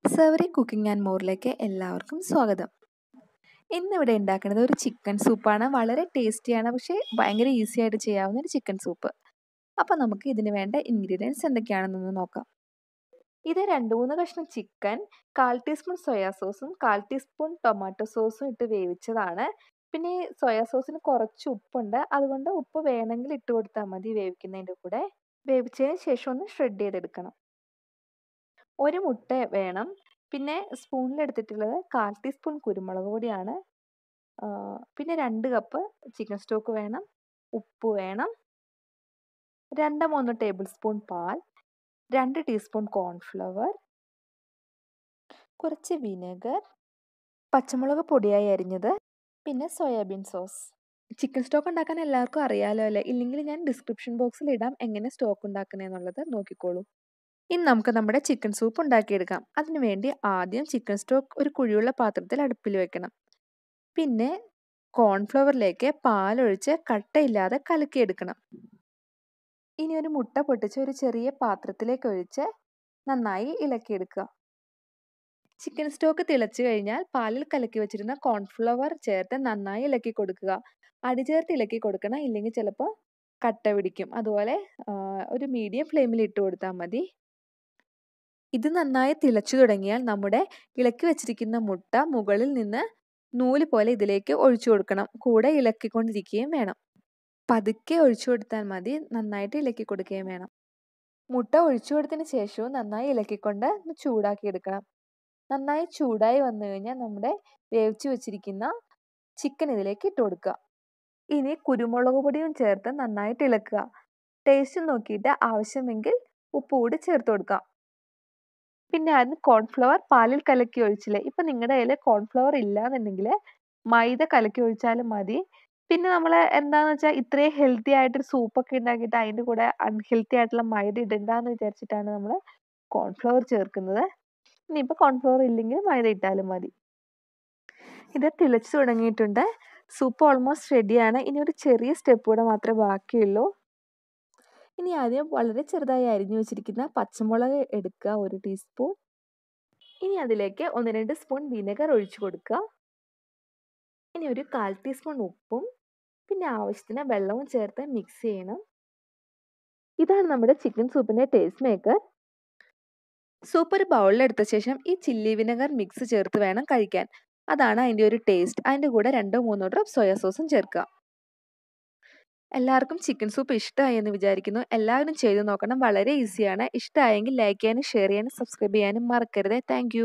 സവറി cooking and മോറിലേക്ക് എല്ലാവർക്കും സ്വാഗതം. ഇന്നിവിടെ ഉണ്ടാക്കുന്നത് ഒരു ചിക്കൻ സൂപ്പാണ്. വളരെ ടേസ്റ്റിയാണ്, പക്ഷേ ഭയങ്കര ഈസി ആയിട്ട് ചെയ്യാവുന്ന ഒരു ചിക്കൻ സൂപ്പ്. അപ്പോൾ നമുക്ക് ഇതിന് വേണ്ട ഇൻഗ്രീഡിയൻസ് എന്തൊക്കെയാണെന്നൊന്ന് നോക്കാം. ഇത് 2-3 കഷ്ണം ചിക്കൻ, 1/4 ടീസ്പൂൺ സോയാ സോസും 1/4 ടീസ്പൂൺ ടൊമാറ്റോ സോസും ഇട്ട് വേവിച്ചതാണ്. പിന്നെ സോയാ സോസിന് കുറച്ച് ഉപ്പുണ്ട്, അതുകൊണ്ട് ഉപ്പ് വേണമെങ്കിൽ ഇട്ട് കൊടുത്താൽ മതി വേവിക്കുന്നതിൻ്റെ കൂടെ. വേവിച്ചതിന് ശേഷം ഒന്ന് ഷ്രെഡ് ചെയ്തെടുക്കണം. ഒരു മുട്ട വേണം. പിന്നെ സ്പൂണിലെടുത്തിട്ടുള്ളത് 1/4 ടീസ്പൂൺ കുരുമുളക് പൊടിയാണ്. പിന്നെ 2 കപ്പ് ചിക്കൻ സ്റ്റോക്ക് വേണം. ഉപ്പ് വേണം. 2-3 ടേബിൾ സ്പൂൺ പാൽ, 2 ടീസ്പൂൺ കോൺഫ്ലവർ, കുറച്ച് വിനെഗർ, പച്ചമുളക് പൊടിയായി അരിഞ്ഞത്, പിന്നെ സോയാബീൻ സോസ്. ചിക്കൻ സ്റ്റോക്ക് ഉണ്ടാക്കാൻ എല്ലാവർക്കും അറിയാലോ അല്ലേ? ഇല്ലെങ്കിൽ ഞാൻ ഡിസ്ക്രിപ്ഷൻ ബോക്സിൽ ഇടാം എങ്ങനെ സ്റ്റോക്ക് ഉണ്ടാക്കുന്നതെന്നുള്ളത്, നോക്കിക്കോളൂ. ഇനി നമുക്ക് നമ്മുടെ ചിക്കൻ സൂപ്പ് ഉണ്ടാക്കിയെടുക്കാം. അതിനു വേണ്ടി ആദ്യം ചിക്കൻ സ്റ്റോക്ക് ഒരു കുഴിയുള്ള പാത്രത്തിൽ അടുപ്പിൽ വെക്കണം. പിന്നെ കോൺഫ്ലവറിലേക്ക് പാലൊഴിച്ച് കട്ടയില്ലാതെ കലക്കിയെടുക്കണം. ഇനി ഒരു മുട്ട പൊട്ടിച്ച് ഒരു ചെറിയ പാത്രത്തിലേക്ക് ഒഴിച്ച് നന്നായി ഇളക്കിയെടുക്കുക. ചിക്കൻ സ്റ്റോക്ക് തിളച്ചു കഴിഞ്ഞാൽ പാലിൽ കലക്കി വെച്ചിരുന്ന കോൺഫ്ലവർ ചേർത്ത് നന്നായി ഇളക്കി കൊടുക്കുക. അടി ചേർത്ത് ഇളക്കി കൊടുക്കണം, ഇല്ലെങ്കിൽ ചിലപ്പോൾ കട്ട പിടിക്കും. അതുപോലെ ഒരു മീഡിയം ഫ്ലെയിമിൽ ഇട്ട് കൊടുത്താൽ മതി. ഇത് നന്നായി തിളച്ചു തുടങ്ങിയാൽ നമ്മുടെ ഇളക്കി വെച്ചിരിക്കുന്ന മുട്ട മുകളിൽ നിന്ന് നൂല് പോലെ ഇതിലേക്ക് ഒഴിച്ചു കൊടുക്കണം. കൂടെ ഇളക്കിക്കൊണ്ടിരിക്കുകയും വേണം. പതുക്കെ ഒഴിച്ചു കൊടുത്താൽ മതി, നന്നായിട്ട് ഇളക്കി കൊടുക്കുകയും വേണം. മുട്ട ഒഴിച്ചു കൊടുത്തതിന് ശേഷവും നന്നായി ഇളക്കിക്കൊണ്ട് ചൂടാക്കി എടുക്കണം. നന്നായി ചൂടായി വന്നു കഴിഞ്ഞാൽ നമ്മുടെ വേവിച്ച് വെച്ചിരിക്കുന്ന ചിക്കൻ ഇതിലേക്ക് ഇട്ട് കൊടുക്കുക. ഇനി കുരുമുളക് പൊടിയും ചേർത്ത് നന്നായിട്ട് ഇളക്കുക. ടേസ്റ്റ് നോക്കിയിട്ട് ആവശ്യമെങ്കിൽ ഉപ്പ് കൂടി ചേർത്ത് കൊടുക്കാം. പിന്നെ അതിന് കോൺഫ്ലവർ പാലിൽ കലക്കി ഒഴിച്ചില്ലേ. ഇപ്പം നിങ്ങളുടെ കയ്യിൽ കോൺഫ്ലവർ ഇല്ലാന്നുണ്ടെങ്കിൽ മൈദ കലക്കി ഒഴിച്ചാലും മതി. പിന്നെ നമ്മൾ എന്താണെന്ന് വെച്ചാൽ ഇത്രയും ഹെൽത്തി ആയിട്ടൊരു സൂപ്പൊക്കെ ഉണ്ടാക്കിയിട്ട് അതിൻ്റെ കൂടെ അൺഹെൽത്തി ആയിട്ടുള്ള മൈദ ഇടണ്ടെന്ന് വിചാരിച്ചിട്ടാണ് നമ്മൾ കോൺഫ്ലവർ ചേർക്കുന്നത്. ഇനിയിപ്പോൾ കോൺഫ്ലവർ ഇല്ലെങ്കിൽ മൈദ ഇട്ടാലും മതി. ഇത് തിളച്ച് തുടങ്ങിയിട്ടുണ്ട്. സൂപ്പ് ഓൾമോസ്റ്റ് റെഡിയാണ്. ഇനി ഒരു ചെറിയ സ്റ്റെപ്പ് കൂടെ മാത്രമേ ബാക്കിയുള്ളൂ. ഇനി ആദ്യം വളരെ ചെറുതായി അരിഞ്ഞു വെച്ചിരിക്കുന്ന പച്ചമുളക് എടുക്കുക, 1 ടീസ്പൂൺ. ഇനി അതിലേക്ക് 1-2 സ്പൂൺ വിനെഗർ ഒഴിച്ചു കൊടുക്കുക. ഇനി ഒരു 1/4 ടീസ്പൂൺ ഉപ്പും പിന്നെ ആവശ്യത്തിന് വെള്ളവും ചേർത്ത് മിക്സ് ചെയ്യണം. ഇതാണ് നമ്മുടെ ചിക്കൻ സൂപ്പിൻ്റെ ടേസ്റ്റ് മേക്കർ. സൂപ്പ് ഒരു ബൗളിലെടുത്ത ശേഷം ഈ ചില്ലി വിനെഗർ മിക്സ് ചേർത്ത് വേണം കഴിക്കാൻ. അതാണ് അതിൻ്റെ ഒരു ടേസ്റ്റ്. അതിൻ്റെ കൂടെ 2-3 ഡ്രോപ്പ് സോയാ സോസും ചേർക്കുക. എല്ലാവർക്കും ചിക്കൻ സൂപ്പ് ഇഷ്ടമായി എന്ന് വിചാരിക്കുന്നു. എല്ലാവരും ചെയ്ത് നോക്കണം. വളരെ ഈസിയാണ്. ഇഷ്ടമായെങ്കിൽ ലൈക്ക് ചെയ്യാനും ഷെയർ ചെയ്യാനും സബ്സ്ക്രൈബ് ചെയ്യാനും മറക്കരുത്. താങ്ക്